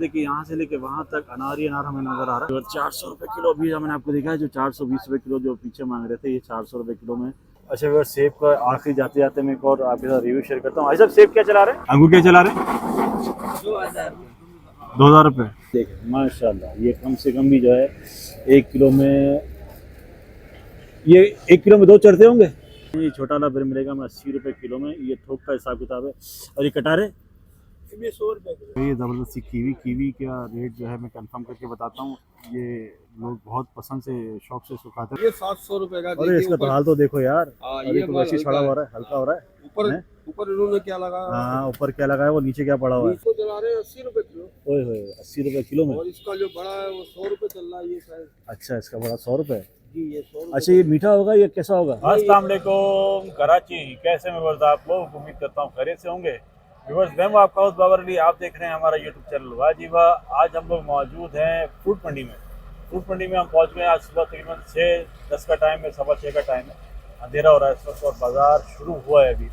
देखिए यहाँ से लेके वहाँ तक अनार ही अनार हमें नजर आ रहा है। 400 रुपये किलो अभी मैंने आपको दिखा है, जो 420 रुपये किलो जो पीछे मांग रहे थे, ये 400 रुपये किलो में। अच्छा अगर सेब का आखिरी जाते जाते मैं एक और आपके साथ रिव्यू शेयर करता हूँ। भाई साहब सेब क्या चला रहे हैं, अंगूर क्या चला रहे हैं? 2000 रुपये। देखिए माशाल्लाह, ये कम से कम भी जो है 1 किलो में, ये 1 किलो में 2 चढ़ते होंगे। ये छोटा वाला फिर मिलेगा हमें 80 रुपये किलो में। ये थोक का हिसाब किताब है। और ये कटारे ये 100 रुपये। ये ज़बरदस्ती कीवी का रेट जो है मैं कंफर्म करके बताता हूँ। ये लोग बहुत पसंद से शौक से सुखाते हैं। ये 700 रुपए का। अरे इसका तो हाल तो देखो यार, ये तो वैसे छड़ा हो रहा है, हल्का हो रहा है। ऊपर इन्होंने क्या लगा? हाँ ऊपर क्या लगा है, वो नीचे क्या पड़ा हुआ है। इसको चला रहे हैं 80 रुपए किलो। ओए होए 80 रुपये किलो में। और इसका जो बड़ा है वो 100 रुपए चल रहा है ये शायद। अच्छा इसका बड़ा 100 रुपये। जी ये 100 अच्छा ये मीठा होगा या कैसा होगा? अस्सलाम वालेकुम कराची, कैसे में वर्द आप लोग, उम्मीद करता हूँ खैरियत से होंगे। व्यूअर्स मैं हूं आपका होस्ट बाबर अली, आप देख रहे हैं हमारा यूट्यूब चैनल वाह जी वाह। आज हम लोग मौजूद हैं फ्रूट मंडी में। फ्रूट मंडी में हम पहुंच गए। आज सुबह तकरीबन 6:10 का टाइम है, 6:15 का टाइम है, अंधेरा हो रहा है इस वक्त और बाज़ार शुरू हुआ है अभी।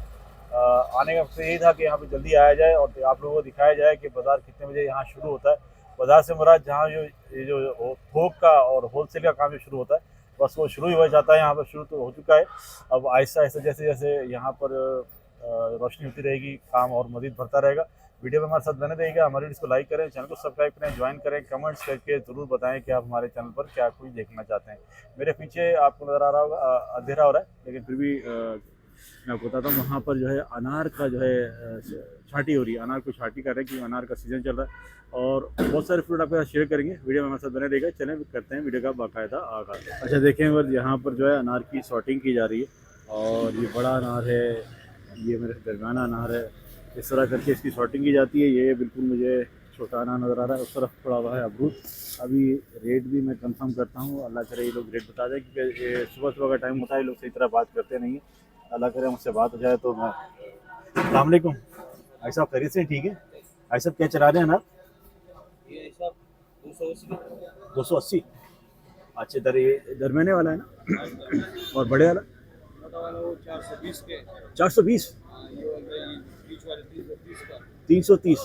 आने का मकसद यही था कि यहाँ पे जल्दी आया जाए और आप लोगों को दिखाया जाए कि बाज़ार कितने बजे यहाँ शुरू होता है। बाज़ार से मुराद जहाँ जो थोक का और होलसेल का काम जो शुरू होता है, बस वो शुरू ही हो जाता है। यहाँ पर शुरू तो हो चुका है। अब आहिस्ता आहिस्ता जैसे जैसे यहाँ पर रोशनी होती रहेगी, काम और मज़ीद बढ़ता रहेगा। वीडियो में हमारे साथ बने रहिएगा, हमारे वीडियो को लाइक करें, चैनल को सब्सक्राइब करें, ज्वाइन करें, कमेंट्स करके ज़रूर बताएं कि आप हमारे चैनल पर क्या कुछ देखना चाहते हैं। मेरे पीछे आपको नज़र आ रहा होगा अंधेरा हो रहा है, लेकिन फिर भी मैं आपको बताता हूँ वहाँ पर जो है अनार का जो है छाटी हो रही है। अनार को छाटी कर रहे हैं क्योंकि अनार का सीज़न चल रहा है और बहुत सारे फ्रूट आपके साथ शेयर करेंगे। वीडियो में हमारे साथ बने रहेगा। चलें करते हैं वीडियो का बाकायदा आगाज़। अच्छा देखें बस यहाँ पर जो है अनार की सॉर्टिंग की जा रही है और ये बड़ा अनार है, ये मेरे दरमियाना अनार है, इस तरह करके इसकी सॉर्टिंग की जाती है। ये बिल्कुल मुझे छोटा अनार नज़र आ रहा है, उस तरफ पड़ा हुआ है अमरूद। अभी रेट भी मैं कंफर्म करता हूँ, अल्लाह करे ये लोग रेट बता दें क्योंकि ये सुबह सुबह का टाइम होता है, लोग सही तरह बात करते नहीं हैं। अल्लाह करे मुझसे बात हो जाए तो मैं। अस्सलाम वालेकुम भाई साहब, खैरियत से ठीक है? भाई साहब क्या चला रहे हैं अनार? ये सब 280। अच्छा दरमियाने वाला है ना और बड़े वाला 420 के। 420 330।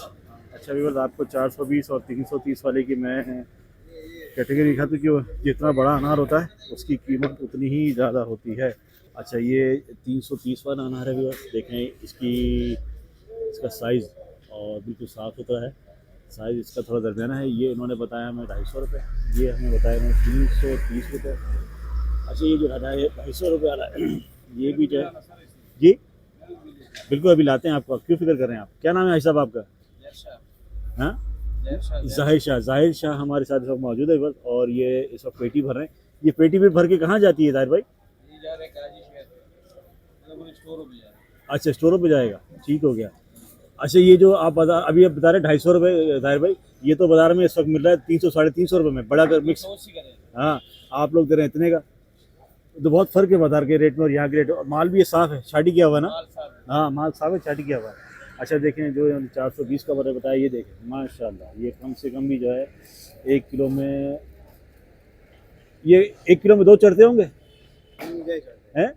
अच्छा व्यूअर्स आपको 420 और 330 वाले की मैं कैटेगरी दिखाती हूँ कि जितना बड़ा अनार होता है उसकी कीमत उतनी ही ज़्यादा होती है। अच्छा ये 330 वाला अनार है व्यूअर्स, देखें इसका साइज़ और बिल्कुल साफ़ सुथरा है। साइज़ इसका थोड़ा दरमियाना है। ये इन्होंने बताया हमें 250 रुपये, ये हमें बताया इन्होंने 330 रुपये। अच्छा ये जो 250 रुपये वाला है ये भी जो है जी बिल्कुल अभी लाते हैं आपको। क्यों फिक्र कर रहे हैं आप? क्या नाम है भाई साहब आपका? हाँ जाहिर शाह हमारे साथ सब मौजूद है बस। और ये इस वक्त पेटी भर रहे हैं। ये पेटी भी भर के कहाँ जाती है जाहिर भाई? अच्छा स्टोरों पे जाएगा, ठीक हो गया। अच्छा ये जो आप बाजार अभी आप बता रहे 250 रुपये जाहिर भाई, ये तो बाजार में इस वक्त मिल रहा है 300 साढ़े 300 रुपये में बड़ा कर मिक्स। हाँ आप लोग दे रहे हैं इतने का, तो बहुत फ़र्क है बाजार के रेट में और यहाँ के रेट। माल भी ये साफ़ है, छाटी किया हुआ ना? हाँ माल साफ़ है, छाटी किया हुआ है। अच्छा देखें जो 420 का बड़े बताया, ये देखें माशाल्लाह, ये कम से कम भी जो है 1 किलो में, ये 1 किलो में 2 चढ़ते होंगे हैं?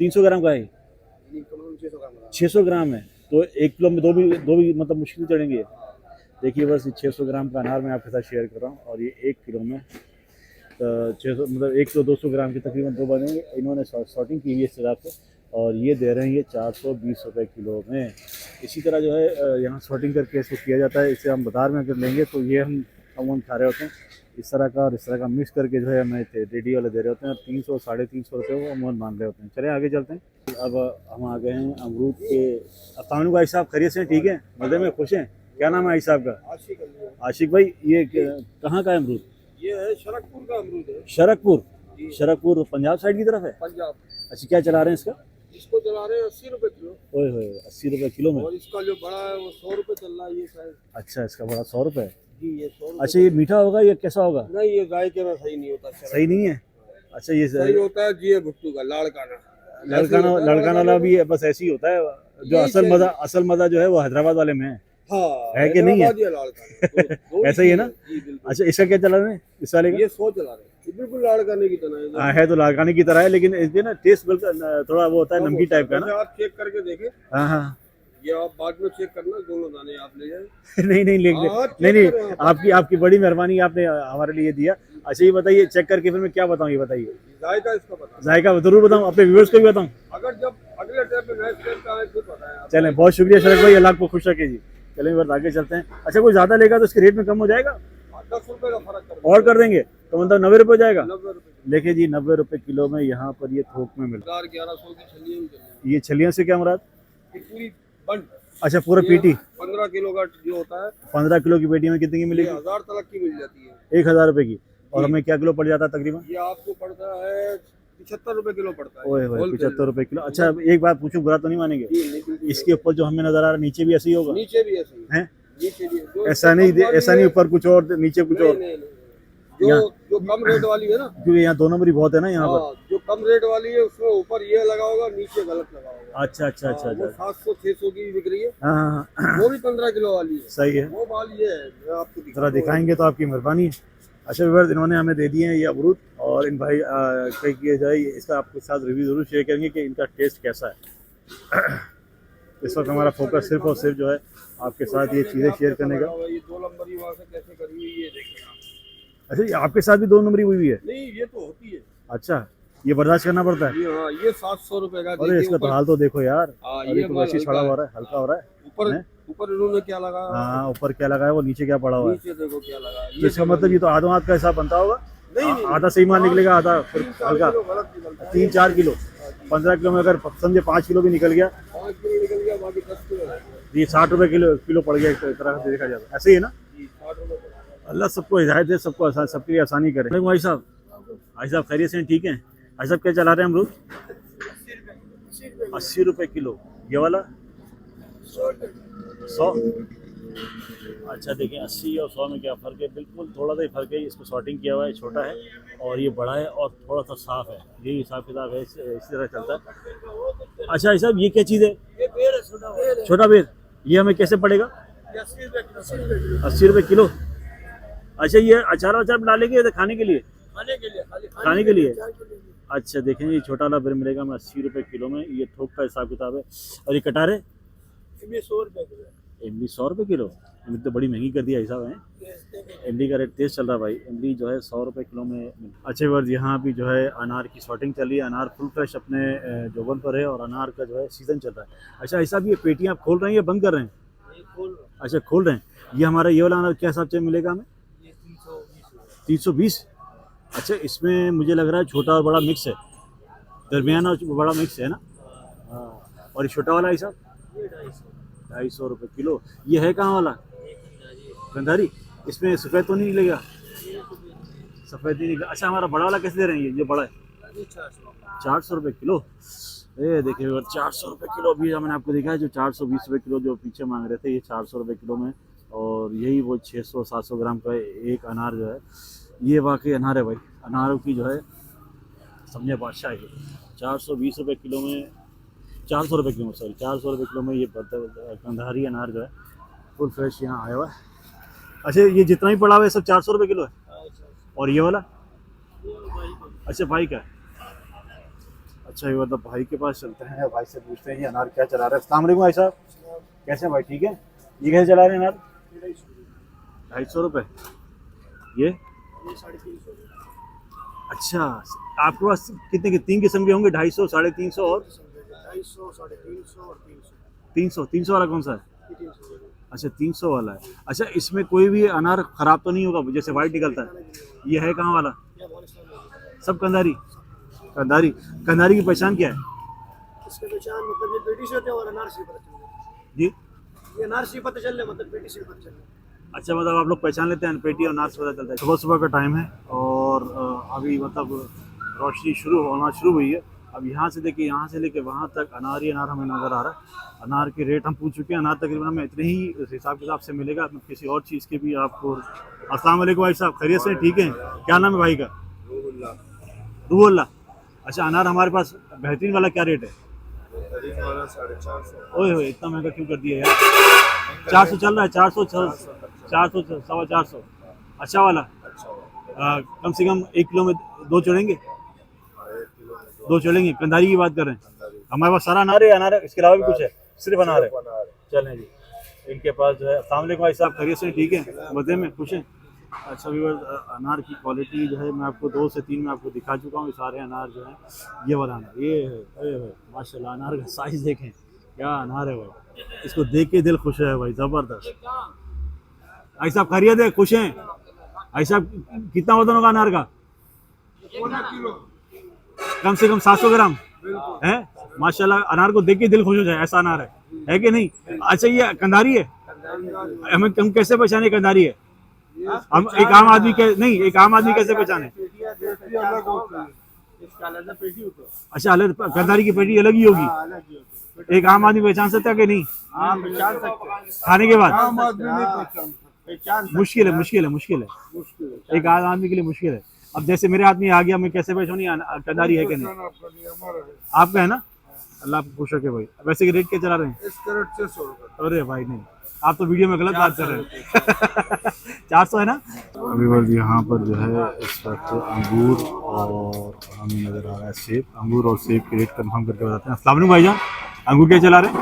300 ग्राम का है, 600 ग्राम है, तो 1 किलो में दो भी मतलब मुश्किल चढ़ेंगे। देखिए बस 600 ग्राम का अनार मैं आपके साथ शेयर कर रहा हूँ और ये 1 किलो में 600 मतलब 1 किलो 200 ग्राम के तकरीबन 2 बनेंगे। इन्होंने सॉर्टिंग की हुई है इस हिसाब से और ये दे रहे हैं ये 420 रुपये किलो में। इसी तरह जो है यहाँ सॉर्टिंग करके इसको किया जाता है। इसे हम बाज़ार में अगर लेंगे तो ये हम अमूमन खा रहे होते हैं इस तरह का और इस तरह का मिक्स करके जो है हमें रेडी वाले दे रहे होते हैं। 300 साढ़े 300 रुपये वो अमूमन मान रहे होते हैं। चले आगे चलते हैं। अब हम आ गए हैं अमरूद के। अस्सलाम भाई साहब, खैरियत से ठीक है? मज़े में खुश हैं? क्या नाम है भाई साहब का? आशिक भाई। ये कहाँ का है अमरूद? ये है शरकपुर का अमरूद है। शरकपुर पंजाब साइड की तरफ है? पंजाब। अच्छा क्या चला रहे हैं इसका? इसको चला रहे हैं 80 रुपए किलो। ओए होए 80 रुपये किलो में। और इसका जो बड़ा है वो 100 रुपए चल रहा है ये शायद। अच्छा इसका बड़ा 100 रुपये। जी ये 100। अच्छा ये मीठा होगा या कैसा होगा? नहीं ये गाय के ना सही नहीं होता। सही नहीं है? अच्छा ये सही होता है जी भुट्टू का लड़काना वाला भी है, बस ऐसे ही होता है। जो असल मजा जो है वो हैदराबाद वाले में है। हाँ, है कि नहीं है? ऐसा ही है ना? अच्छा इसका क्या चला रहे हैं इस वाले का? ये 100 चला रहे हैं, बिल्कुल लाड़काने की तरह है तो लाड़काने की तरह है, लेकिन इसके ना टेस्ट बिल्कुल थोड़ा वो होता है नमकीन टाइप का ना। आप चेक करके देखें। हाँ ये आप बाद में चेक करना, दोनों दाने आप ले जाए। नहीं नहीं ले हाँ, नहीं नहीं, चेक करें आप। आपकी आपकी बड़ी मेहरबानी, आपने हमारे लिए दिया। अच्छा ये बताइए, चेक करके फिर मैं क्या बताऊँ, ये बताइए। जायका इसका पता, जायका जरूर बताऊँ, अपने व्यूअर्स को भी बताऊँ। अगर जब अगले टाइम पे नेक्स्ट टाइम पे आए फिर बताएं आप। चलें, बहुत शुक्रिया शरक भाई, अल्लाह को खुश रखे जी। चलें बस आगे चलते हैं। अच्छा कोई ज़्यादा लेगा तो इसके रेट में कम हो जाएगा 10 रुपए का फर्क कर और कर देंगे, तो मतलब 90 रुपये हो जाएगा। 90 रुपए देखिए जी 90 रुपये किलो में यहाँ पर ये थोक में मिलता 1100 की छलियां भी चल रही है। ये छलियाँ से क्या मुराद? है। ये पूरी बंड अच्छा पूरा पीटी 15 किलो का जो होता है, 15 किलो की पेटी में कितनी की ये मिलेगी? 1000 तक की मिल जाती है। 1000 रुपये की। और हमें क्या किलो पड़ जाता है तकरीबन? ये आपको पड़ता है 75 रुपए किलो पड़ता है। ओए होए, Wholesale 75 रुपये किलो। अच्छा एक बात पूछूं, बुरा तो नहीं मानेंगे? जी, नहीं, बिल्कुल। इसके ऊपर जो हमें नजर आ रहा है नीचे भी ऐसे ही होगा? नीचे भी ऐसे ही हैं? नीचे भी जो ऐसा नहीं, कम वाली ऐसा नहीं है- ऊपर कुछ और नीचे कुछ नहीं, और? नहीं, नहीं। जो जो कम रेट वाली है ना, क्योंकि यहाँ 2 नंबरी बहुत है ना यहाँ पर। हाँ, जो कम रेट वाली है उसमें ऊपर ये लगा होगा, नीचे गलत लगा होगा। अच्छा अच्छा अच्छा हाँ, वो अच्छा। 700-600 की बिक रही है, हाँ हाँ हाँ, वो भी 15 किलो वाली है। सही है। वो माल ये है, मैं आपको जरा दिखाता हूँ। दिखाएंगे तो आपकी मेहरबानी है। अच्छा व्यूअर्स, इन्होंने हमें दे दिए हैं ये अमरूद, और इन भाई कहीं किया जाए इसका आपके साथ रिव्यू ज़रूर शेयर करेंगे कि इनका टेस्ट कैसा है। इस वक्त हमारा फोकस सिर्फ और सिर्फ जो है आपके साथ ये चीज़ें शेयर करने का। ये 2 नंबरी वहाँ से कैसे करी हुई है, ये देखिए आप। अच्छा ये आपके साथ भी 2 नंबरी हुई है? नहीं, ये तो होती है। अच्छा ये बर्दाश्त करना पड़ता है? ये हाँ, ये 700 रुपए का। अरे देखिए इसका तो ऊपर- हाल तो देखो यार, हाँ, अरे ये तो माल वैसे ही हल्का छड़ा है। हो रहा है, हल्का हो रहा है। ऊपर हैं? ऊपर इन्होंने क्या लगा, हाँ ऊपर क्या लगा है, वो नीचे क्या पड़ा हुआ है? नीचे देखो क्या लगा। तो इसका मतलब ये तो आधों हाथ का हिसाब बनता होगा? नहीं, नहीं, आधा सही माल निकलेगा, आधा फिर 3-4 हल्का। किलो गलत निकलता है। 3-4 किलो, 15 किलो में अगर समझे 5 किलो भी निकल गया, 5 किलो निकल गया, बाकी 10 किलो है। ये 60 रुपए किलो पड़ गया, एक तरह से देखा जाता है। ऐसे ही है ना? जी, 60 रुपए पड़ता है। अल्लाह सबको हिदायत दे, सबको आसान, सबकी आसानी करे। भाई साहब, भाई साहब खैरियत से हैं? ठीक है भाई साहब, क्या चला रहे हैं अमरूद? 80 रुपए किलो। ये वाला 100। अच्छा देखें 80 और 100 में क्या फ़र्क है, बिल्कुल थोड़ा सा ही फ़र्क है। इसको सॉर्टिंग किया हुआ है, छोटा है और ये बड़ा है और थोड़ा सा साफ़ है। यही हिसाब किताब है, इसी तरह चलता है। अच्छा भाई साहब, ये क्या चीज़ है? ये बेर है, छोटा बेर है। छोटा बेर, ये हमें कैसे पड़ेगा? 80 रुपए किलो। 80 रुपए किलो। अच्छा ये अचार वचार में डालेंगे या खाने के लिए? खाने के लिए, खाने के लिए। अच्छा देखें ये छोटा वाला बेर मिलेगा हमें 80 रुपए किलो में। ये थोक का हिसाब किताब है। और ये कटारे? ये 100 रुपए किलो। इमली 100 रुपए किलो? इमली तो बड़ी महंगी कर दिया हिसाब है। इमली का रेट तेज़ चल रहा है भाई, इमली जो है 100 रुपए किलो में। अच्छे वर्ष यहाँ भी जो है अनार की शॉर्टिंग चल रही है। अनार फुल फ्रेश अपने जोबन पर है और अनार का जो है सीज़न चल रहा है। अच्छा ऐसा भी ये पेटियाँ आप खोल रहे हैं या बंद कर रहे हैं? अच्छा खोल रहे हैं। ये हमारा ये वाला अनार क्या हिसाब से मिलेगा हमें? 320। अच्छा इसमें मुझे लग रहा है छोटा और बड़ा मिक्स है, दरमियाना और बड़ा मिक्स है ना? हाँ। और ये छोटा वाला हिसाब 250 रुपये किलो। ये है कहाँ वाला? गंधारी। इसमें सफ़ेद तो नहीं निकलेगा? सफ़ेद नहीं निकला। अच्छा हमारा बड़ा वाला कैसे दे रहे हैं? ये जो बड़ा है 400 रुपये किलो। ये देखिए 400 रुपये किलो। अभी मैंने आपको देखा है जो 420 रुपये किलो जो पीछे मांग रहे थे, ये 400 रुपये किलो में। और यही वो 600-700 ग्राम का एक अनार जो है, ये वाकई अनार है भाई। अनारों की जो है समझे बादशाह है। 420 रुपये किलो में, 400 रुपये किलो में, सॉरी 400 रुपये किलो में ये कंधारी अनार जो है फुल फ्रेश यहाँ आया हुआ है। अच्छा ये जितना भी पड़ा हुआ है सब 400 रुपये किलो है? और ये वाला? अच्छा भाई का। अच्छा ये मतलब भाई के पास चलते हैं, भाई से पूछते हैं ये अनार क्या चला रहा है। अस्सलाम वालेकुम भाई साहब, कैसे हैं भाई? ठीक है। ये कैसे चला रहे हैं अनार? 250 रुपये। ये 350। अच्छा आपके पास कितने के 3 किस्म के होंगे? 250, 350 और 250, 350 और 300। 300। 300 वाला कौन सा है? 300। अच्छा 300 वाला है। अच्छा इसमें कोई भी अनार ख़राब तो नहीं होगा जैसे वाइट निकलता है? ये है कहाँ वाला? सब कंधारी? कंधारी। कंधारी की पहचान क्या है? इसका पहचान मतलब ये पेटी से होते हैं और अनार से पता चल रहा जी है। ये अनार से पता चल रहा है, मतलब पेटी से पता चल रहा है। अच्छा मतलब आप लोग पहचान लेते हैं पेटी और अनार से पता चलता है। सुबह सुबह का टाइम है और अभी मतलब रोशनी होना शुरू हुई है। अब यहाँ से देखिए, यहाँ से लेके वहाँ तक अनार ही अनार हमें नज़र आ रहा है। अनार के रेट हम पूछ चुके हैं, अनार तकरीबन हमें इतने ही हिसाब किताब से मिलेगा। किसी और चीज़ के भी आपको। अस्सलाम वालेकुम भाई साहब, खैरियत से? ठीक है। क्या नाम है भाई का? रूहुल्लाह। अच्छा अनार हमारे पास बेहतरीन वाला क्या रेट है? 450। ओए होए इतना महंगा क्यों कर दिया यार? 400 चल रहा है। 400, 400, 450। अच्छा वाला कम से कम 1 किलो में 2 चढ़ेंगे? 2 चलेंगे। कंधारी की बात कर रहे हैं? हमारे पास सारा अनार है, अनार इसके अलावा भी कुछ है? सिर्फ अनार है। चलें जी, इनके पास जो है। अस्सलाम वालेकुम भाई साहब, खैरियत से ठीक है? मज़े में, खुश हैं? अच्छा व्यूअर्स, अनार की क्वालिटी जो है मैं आपको 2 से 3 में आपको दिखा चुका हूँ। ये सारे अनार जो हैं, ये वाला अनार, ये है, अरे भाई माशाल्लाह, अनार का साइज़ देखें, क्या अनार है भाई, इसको देख के दिल खुश है भाई, ज़बरदस्त। भाई साहब खैरियत है, खुश हैं? भाई साहब कितना वजन होगा अनार का? कम से कम 700 ग्राम है। माशाल्लाह, अनार को देख के दिल खुश हो जाए, ऐसा अनार है कि नहीं? अच्छा, ये कंधारी है, हम कैसे पहचाने कंधारी है? हम एक आम आदमी के नहीं, एक आम आदमी कैसे पहचाने? अच्छा, अलग कंधारी की पेटी अलग ही होगी, एक आम आदमी पहचान सकता है कि नहीं? खाने के बाद मुश्किल है, एक आम आदमी के लिए मुश्किल है। अब जैसे मेरे हाथ में आ गया, मैं कैसे पहचानी कंधारी है कि नहीं? आपका है ना, अल्लाह आपको खुश रखे भाई। वैसे रेट क्या चला रहे हैं? अरे भाई नहीं, आप तो वीडियो में गलत बात कर रहे हैं। 400 है ना। अभी बस यहाँ पर जो है इस वक्त अंगूर और हमें नज़र आ रहा है सेब। अंगूर और सेब के रेट कंफर्म करके बताते हैं। अस्सलाम वालेकुम भाईजान, अंगूर क्या चला रहे हैं?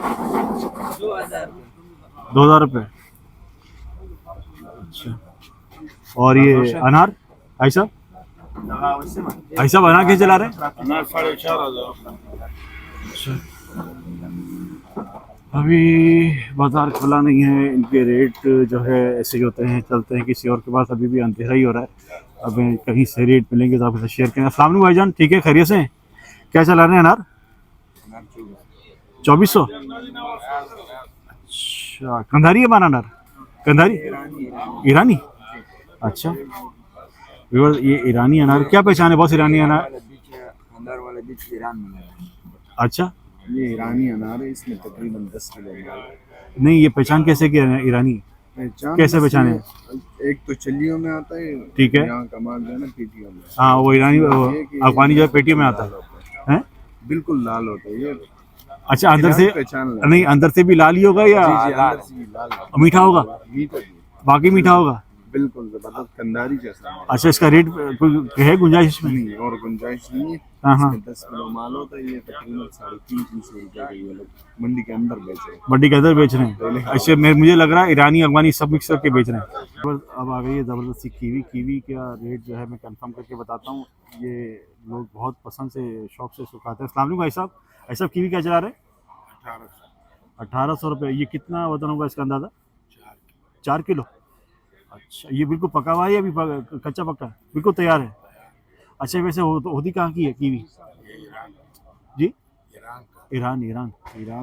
2000 रुपये। अच्छा, और ये अनार भाई साहब, अनार क्या चला रहे हैं? अनार 4,500। अच्छा, अभी बाज़ार खुला नहीं है, इनके रेट जो है ऐसे ही होते हैं, चलते हैं। किसी और के पास अभी भी अंधेरा ही हो रहा है, अब कहीं से रेट मिलेंगे तो आपके साथ शेयर करेंगे। अस्सलाम वालेकुम भाईजान, ठीक है, खैरियत से? क्या चला रहे हैं अनार? 2400। अच्छा, कंधारी है हमारा अनार? कंधारी ईरानी। अच्छा व्यूअर्स, ये ईरानी अनार क्या पहचान है बॉस? ईरानी अनार, अच्छा ये ईरानी अनार है, इसमें तकरीबन 10 किलो है। नहीं, ये पहचान कैसे किया है ईरानी? कैसे पहचाने? एक तो चलियों में आता है, ठीक है, यहाँ कमाल जो है ना पेटियों में। हाँ, वो ईरानी अफगानी जो है पेटियों में आता है, बिल्कुल लाल होता है ये। अच्छा, अंदर से नहीं, अंदर से भी लाल ही होगा या मीठा होगा? बाकी मीठा होगा, बिल्कुल जबरदस्त कंधारी जैसा। अच्छा, इसका रेट है गुंजाइश इसमें? नहीं, और गुंजाइश नहीं है। हाँ, 10 किलो माल होता है, ये तकरीबन 350 रुपये का ये लोग मंडी के अंदर बेच रहे हैं। मंडी के अंदर बेच रहे हैं। अच्छा, मुझे लग रहा है ईरानी अफगानी सब मिक्स करके बेच रहे हैं। अब आ गई है ज़बरदस्ती कीवी। कीवी का रेट जो है मैं कंफर्म करके बताता हूँ, ये लोग बहुत पसंद से शौक से इसको खाते हैं। अस्सलाम वालेकुम भाई साहब, ऐसा कीवी क्या चला रहे हैं? 1800 रुपये। ये कितना वजन होगा इसका अंदाज़ा? 4 किलो। अच्छा, ये बिल्कुल पका हुआ है या अभी कच्चा पक्का? बिल्कुल तैयार है। अच्छा, वैसे होती कहाँ की है कीवी जी? ईरान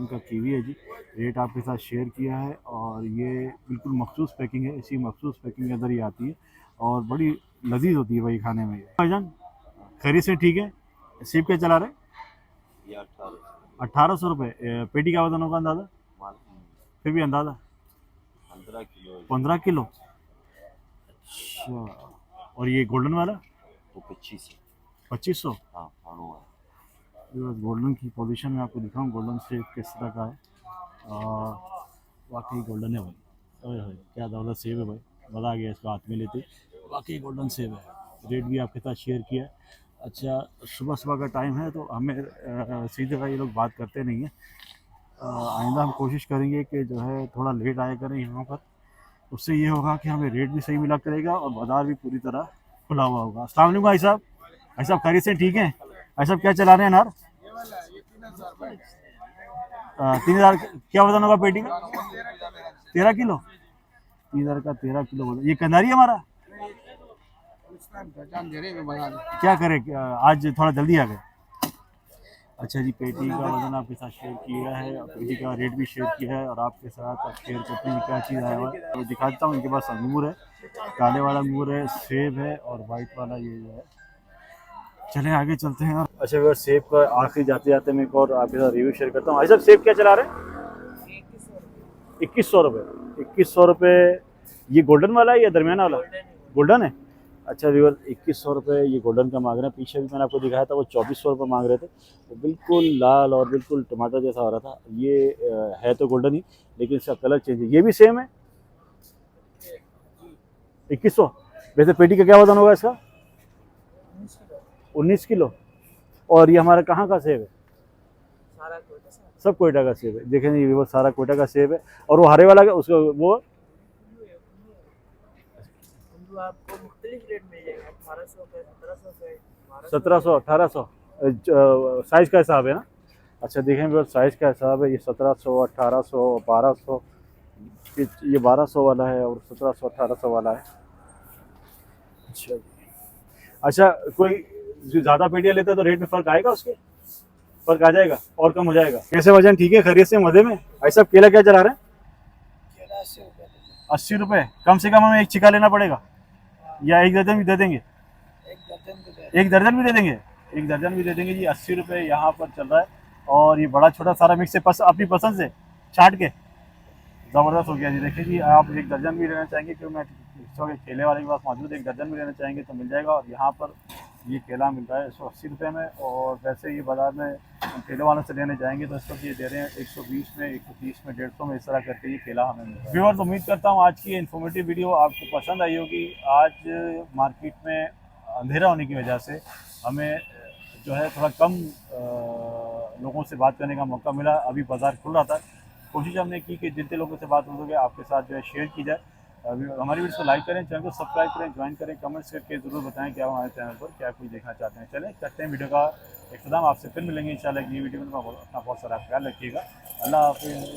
का कीवी है जी। रेट आपके साथ शेयर किया है, और ये बिल्कुल मखसूस पैकिंग है, इसी मखसूस पैकिंग के अंदर ही आती है और बड़ी लजीज होती है भाई खाने में। भाईजान खैरियत से ठीक है? सेब क्या चला रहे हैं? 1800 रुपये। पेटी का वजन होगा अंदाज़ा? फिर भी अंदाज़ा 15 किलो। अच्छा, और ये गोल्डन वाला? वो 2500। हाँ, गोल्डन की पोजीशन में आपको दिखाऊं, गोल्डन सेब किस तरह का है। वाकई गोल्डन है भाई, ओए होए क्या ज़बरदस्त सेब है भाई, मज़ा आ गया इसको हाथ में लेते। वाकई गोल्डन सेब है। रेट भी आपके साथ शेयर किया है। अच्छा, सुबह का टाइम है तो हमें सीधे भाई ये लोग बात करते नहीं हैं। आइंदा हम कोशिश करेंगे कि जो है थोड़ा लेट आया करें यहाँ पर, उससे ये होगा कि हमें रेट भी सही मिला करेगा और बाज़ार भी पूरी तरह खुला हुआ होगा। अस्सलाम वालेकुम भाई साहब, खैरियत से ठीक हैं? भाई साहब क्या चला रहे हैं अनार? 3000। क्या वजन होगा पेटी का? 13 किलो। 3000 का 13 किलो वजन। ये कंधारी है हमारा? क्या करें, आज थोड़ा जल्दी आ गए। अच्छा जी, पेटी का वजन आपके साथ शेयर किया है और पेटी का रेट भी शेयर किया है, और आपके साथ शेयर करते हैं क्या चीज़ आया हुआ है तो दिखाता हूँ। इनके पास अंगूर है, काले वाला अंगूर है, सेब है, और वाइट वाला ये जो है। चलें आगे चलते हैं। अच्छा अगर सेब का आखिरी जाते जाते मैं एक और आपके साथ रिव्यू शेयर करता हूँ। भाई साहब सेब क्या चला रहे हैं? 2100 रुपये। 2100 रुपये। ये गोल्डन वाला है या दरमियाना वाला? गोल्डन है। अच्छा व्यूअर, 2100 रुपये ये गोल्डन का मांग रहे हैं। पीछे भी मैंने आपको दिखाया था वो 2400 रुपये मांग रहे थे, तो बिल्कुल लाल और बिल्कुल टमाटर जैसा हो रहा था। ये है तो गोल्डन ही, लेकिन इसका कलर चेंज है। ये भी सेम है 2100। वैसे पेटी का क्या वजन होगा इसका? 19 किलो। और ये हमारा कहाँ का सेब है? सब कोयटा का सेब है, देखें ये वो सारा कोयटा का सेब है। और वो हरे वाला उसको वो आपको मुख्तलिफ रेट मिल जाएगा, 1800 का, 1700 का, 1700 1800 साइज़ का हिसाब है ना। अच्छा देखें भी साइज़ का हिसाब है, ये 1700 1800 1200, ये 1200 वाला है और 1700 1800 वाला है। अच्छा अच्छा, कोई जो ज़्यादा पेटियाँ लेता है तो रेट में फ़र्क आएगा, उसके फ़र्क आ जाएगा और कम हो जाएगा। कैसे वजन ठीक है, खैरियत से, मज़े में? भाई साहब केला क्या चला रहे हैं? 80 रुपये। कम से कम हमें एक छिका लेना पड़ेगा या एक दर्जन भी दे देंगे? एक दर्जन भी दे देंगे, एक दर्जन भी दे देंगे जी। 80 रुपये यहाँ पर चल रहा है। और ये बड़ा छोटा सारा मिक्स है, अपनी पसंद से छाट के ज़बरदस्त हो गया जी। देखिए जी, आप एक दर्जन भी लेना चाहेंगे, क्यों मैं केले वाले के पास मौजूद है, एक दर्जन भी लेना चाहेंगे तो मिल जाएगा। और यहाँ पर ये केला मिल रहा है 180 रुपये में। और वैसे ये बाज़ार में केले वालों से लेने जाएंगे तो इस वक्त ये दे रहे हैं 120 में, 130 में, 150 में, इस तरह करके ये केला हमें मिल रहा है। व्यूअर्स, उम्मीद करता हूँ आज की इन्फॉर्मेटिव वीडियो आपको पसंद आई होगी। आज मार्केट में अंधेरा होने की वजह से हमें जो है थोड़ा कम लोगों से बात करने का मौका मिला। अभी बाज़ार खुल रहा था, कोशिश हमने की कि जितने लोगों से बात हो सके आपके साथ जो है शेयर की जाए। हमारी वीडियो को लाइक करें, चैनल को सब्सक्राइब करें, ज्वाइन करें, कमेंट्स करके ज़रूर बताएं कि आप हमारे चैनल पर क्या कुछ देखना चाहते हैं। चलें करते हैं वीडियो का इख्तिताम, आपसे फिर मिलेंगे इंशाल्लाह एक नई वीडियो में। अपना बहुत सारा ख्याल रखिएगा। अल्लाह हाफ़िज़।